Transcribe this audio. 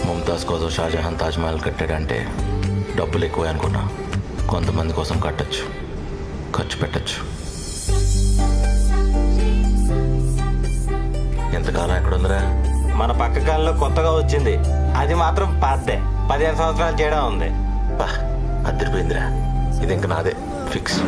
ముంతాజ్ కోసం షాజహాన్ తాజ్మహల్ కట్టాడంటే డబ్బులు ఎక్కువ అనుకున్నా. కొంతమంది కోసం కట్టచ్చు, ఖర్చు పెట్టచ్చు. ఎంతకాలం ఎక్కడ ఉందిరా? మన పక్క కాలంలో కొత్తగా వచ్చింది, అది మాత్రం పాతదే. 15 సంవత్సరాలు చేయడం ఉంది. అద్దరిపోయిందిరా. ఇది ఇంక నాదే ఫిక్స్.